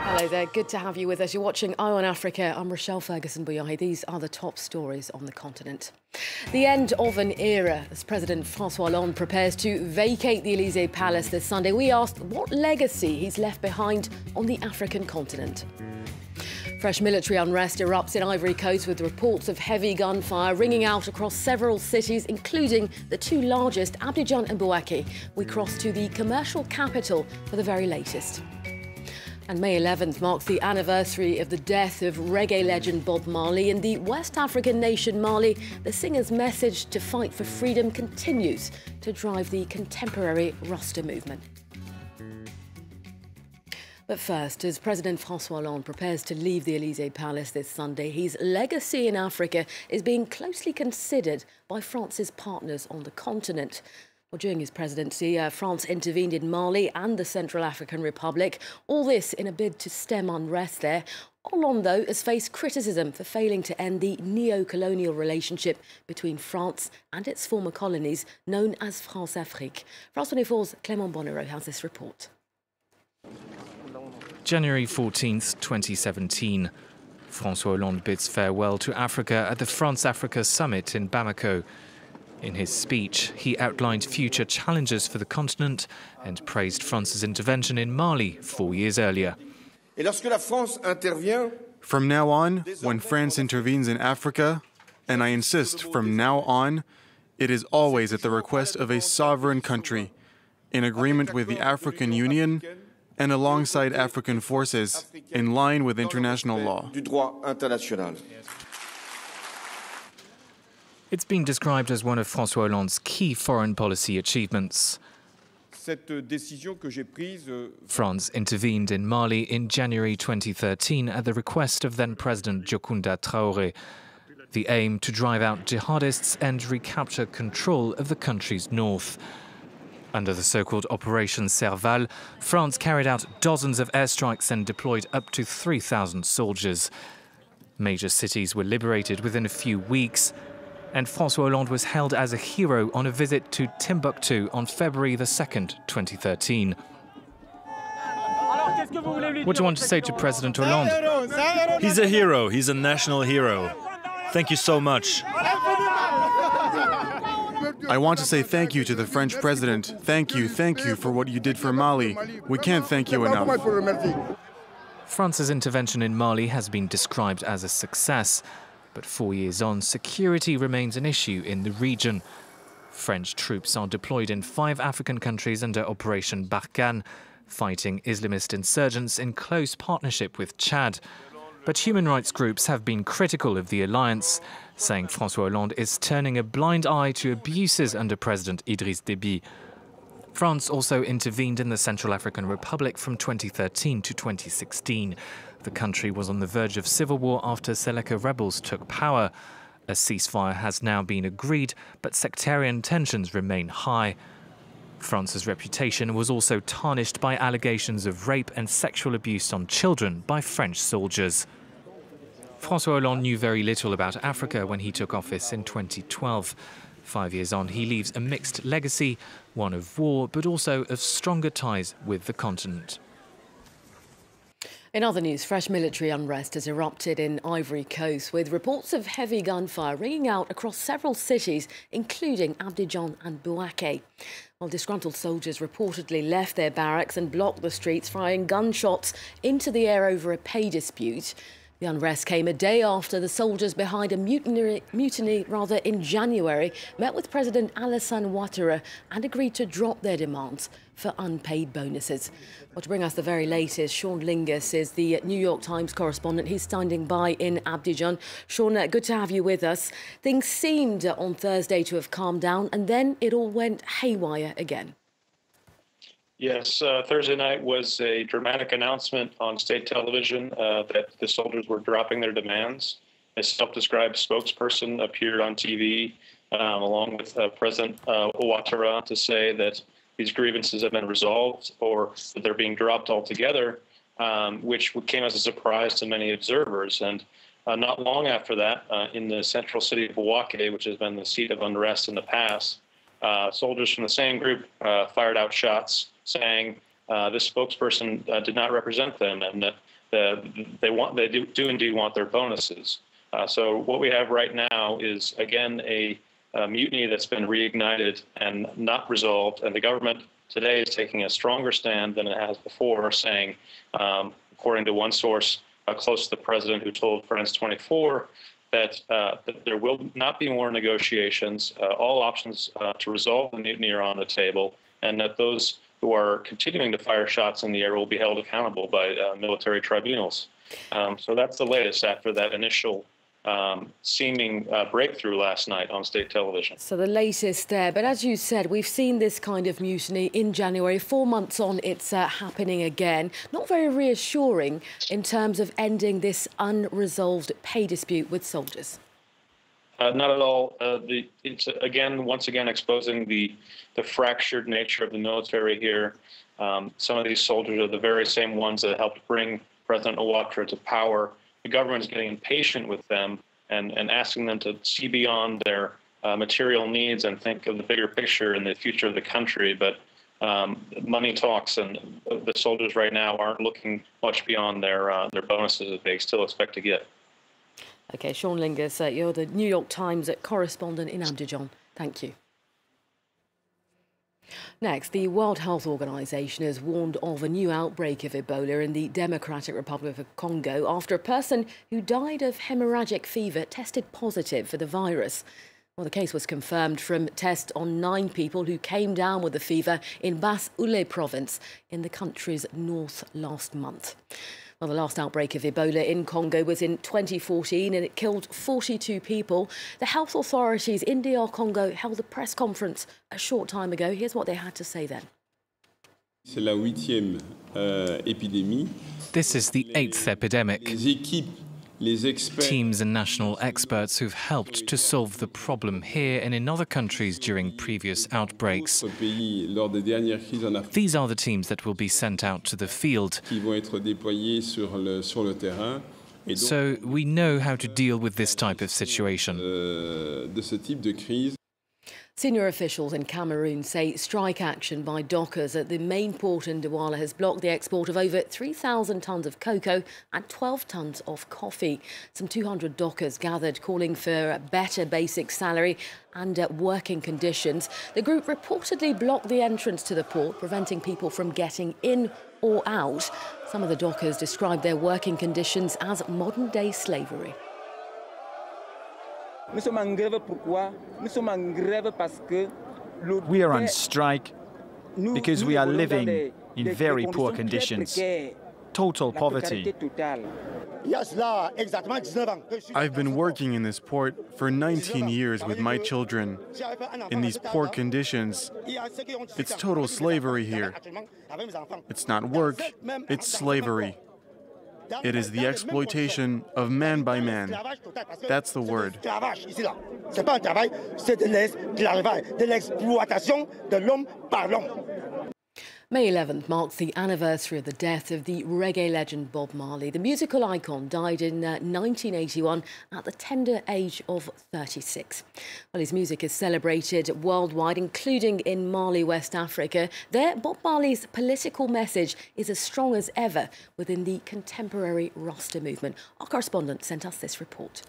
Hello there, good to have you with us. You're watching Eye on Africa. I'm Rochelle Ferguson-Bouillon. These are the top stories on the continent. The end of an era as President François Hollande prepares to vacate the Élysée Palace this Sunday. We asked what legacy he's left behind on the African continent. Fresh military unrest erupts in Ivory Coast with reports of heavy gunfire ringing out across several cities, including the two largest, Abidjan and Bouaké. We cross to the commercial capital for the very latest. And May 11th marks the anniversary of the death of reggae legend Bob Marley. In the West African nation Mali, the singer's message to fight for freedom continues to drive the contemporary Rasta movement. But first, as President François Hollande prepares to leave the Élysée Palace this Sunday, his legacy in Africa is being closely considered by France's partners on the continent. Well, during his presidency, France intervened in Mali and the Central African Republic, all this in a bid to stem unrest there. Hollande, though, has faced criticism for failing to end the neo-colonial relationship between France and its former colonies, known as France-Afrique. France 24's Clément Bonnereau has this report. January 14th, 2017. François Hollande bids farewell to Africa at the France-Africa summit in Bamako. In his speech, he outlined future challenges for the continent and praised France's intervention in Mali 4 years earlier. From now on, when France intervenes in Africa, and I insist from now on, it is always at the request of a sovereign country, in agreement with the African Union and alongside African forces, in line with international law. It's been described as one of François Hollande's key foreign policy achievements. France intervened in Mali in January 2013 at the request of then-President Diokounda Traoré. The aim to drive out jihadists and recapture control of the country's north. Under the so-called Operation Serval, France carried out dozens of airstrikes and deployed up to 3,000 soldiers. Major cities were liberated within a few weeks, and François Hollande was hailed as a hero on a visit to Timbuktu on February the 2nd, 2013. What do you want to say to President Hollande? He's a hero. He's a national hero. Thank you so much. I want to say thank you to the French president. Thank you for what you did for Mali. We can't thank you enough. France's intervention in Mali has been described as a success, but 4 years on, security remains an issue in the region. French troops are deployed in 5 African countries under Operation Barkhane, fighting Islamist insurgents in close partnership with Chad. But human rights groups have been critical of the alliance, saying François Hollande is turning a blind eye to abuses under President Idriss Déby. France also intervened in the Central African Republic from 2013 to 2016. The country was on the verge of civil war after Seleka rebels took power. A ceasefire has now been agreed, but sectarian tensions remain high. France's reputation was also tarnished by allegations of rape and sexual abuse on children by French soldiers. François Hollande knew very little about Africa when he took office in 2012. 5 years on, he leaves a mixed legacy, one of war, but also of stronger ties with the continent. In other news, fresh military unrest has erupted in Ivory Coast, with reports of heavy gunfire ringing out across several cities, including Abidjan and Bouaké. While disgruntled soldiers reportedly left their barracks and blocked the streets, firing gunshots into the air over a pay dispute. The unrest came a day after the soldiers behind a mutiny in January met with President Alassane Ouattara and agreed to drop their demands for unpaid bonuses. Well, to bring us the very latest, Sean Lingus is the New York Times correspondent. He's standing by in Abidjan. Sean, good to have you with us. Things seemed on Thursday to have calmed down, and then it all went haywire again. Yes, Thursday night was a dramatic announcement on state television that the soldiers were dropping their demands. A self-described spokesperson appeared on TV along with President Ouattara to say that these grievances have been resolved or that they're being dropped altogether, which came as a surprise to many observers. And not long after that, in the central city of Bouaké, which has been the seat of unrest in the past, soldiers from the same group fired out shots saying this spokesperson did not represent them, and that they do indeed want their bonuses. So what we have right now is, again, a mutiny that's been reignited and not resolved, and the government today is taking a stronger stand than it has before, saying, according to one source close to the president who told France 24, that there will not be more negotiations. All options to resolve the mutiny are on the table, and that those who are continuing to fire shots in the air will be held accountable by military tribunals. So that's the latest after that initial seeming breakthrough last night on state television. So the latest there. But as you said, we've seen this kind of mutiny in January. 4 months on, it's happening again. Not very reassuring in terms of ending this unresolved pay dispute with soldiers. Not at all. It's once again exposing the fractured nature of the military here. Some of these soldiers are the very same ones that helped bring President Ouattara to power. The government is getting impatient with them and asking them to see beyond their material needs and think of the bigger picture and the future of the country. But money talks, and the soldiers right now aren't looking much beyond their bonuses that they still expect to get. OK, Sean Lingus, you're the New York Times correspondent in Abidjan. Thank you. Next, the World Health Organization has warned of a new outbreak of Ebola in the Democratic Republic of Congo after a person who died of hemorrhagic fever tested positive for the virus. Well, the case was confirmed from tests on 9 people who came down with the fever in Bas-Oulé province in the country's north last month. Well, the last outbreak of Ebola in Congo was in 2014 and it killed 42 people. The health authorities in DR Congo held a press conference a short time ago. Here's what they had to say then. This is the 8th epidemic. Teams and national experts who've helped to solve the problem here and in other countries during previous outbreaks. These are the teams that will be sent out to the field. So we know how to deal with this type of situation. Senior officials in Cameroon say strike action by dockers at the main port in Douala has blocked the export of over 3,000 tonnes of cocoa and 12 tonnes of coffee. Some 200 dockers gathered calling for a better basic salary and working conditions. The group reportedly blocked the entrance to the port, preventing people from getting in or out. Some of the dockers described their working conditions as modern-day slavery. We are on strike because we are living in very poor conditions. Total poverty. I've been working in this port for 19 years with my children. In these poor conditions, it's total slavery here. It's not work, it's slavery. It is the exploitation of man by man. That's the word. May 11th marks the anniversary of the death of the reggae legend Bob Marley. The musical icon died in 1981 at the tender age of 36. Well, his music is celebrated worldwide, including in Mali, West Africa. There, Bob Marley's political message is as strong as ever within the contemporary Rasta movement. Our correspondent sent us this report.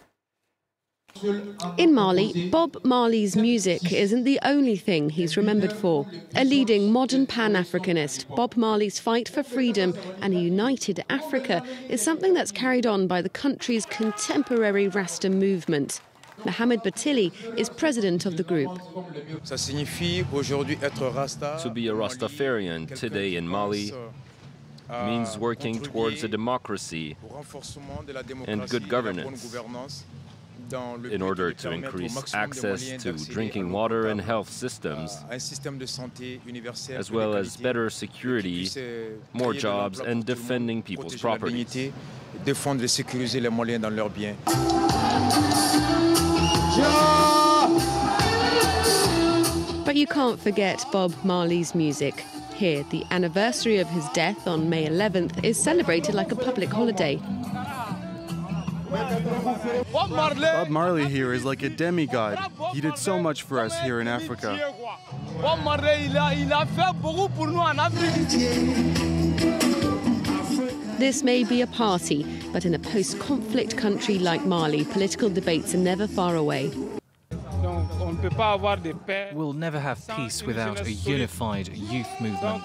In Mali, Bob Marley's music isn't the only thing he's remembered for. A leading modern Pan-Africanist, Bob Marley's fight for freedom and a united Africa is something that's carried on by the country's contemporary Rasta movement. Mohamed Batili is president of the group. To be a Rastafarian today in Mali means working towards a democracy and good governance, in order to increase access to drinking water and health systems, as well as better security, more jobs, and defending people's property. But you can't forget Bob Marley's music. Here, the anniversary of his death on May 11th is celebrated like a public holiday. Bob Marley here is like a demigod. He did so much for us here in Africa. This may be a party, but in a post-conflict country like Mali, political debates are never far away. We'll never have peace without a unified youth movement.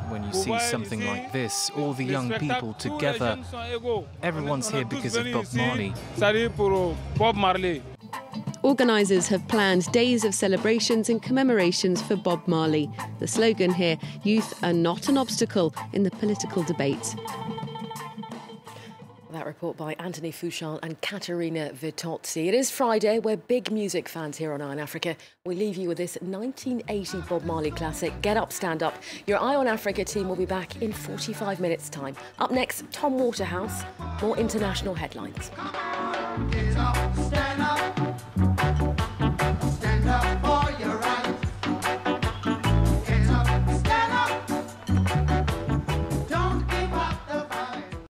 When you see something like this, all the young people together, everyone's here because of Bob Marley. Organisers have planned days of celebrations and commemorations for Bob Marley. The slogan here, youth are not an obstacle in the political debate. That report by Anthony Fouchard and Caterina Vitozzi. It is Friday. We're big music fans here on Eye on Africa. We leave you with this 1980 Bob Marley classic, Get Up, Stand Up. Your Eye on Africa team will be back in 45 minutes' time. Up next, Tom Waterhouse, more international headlines.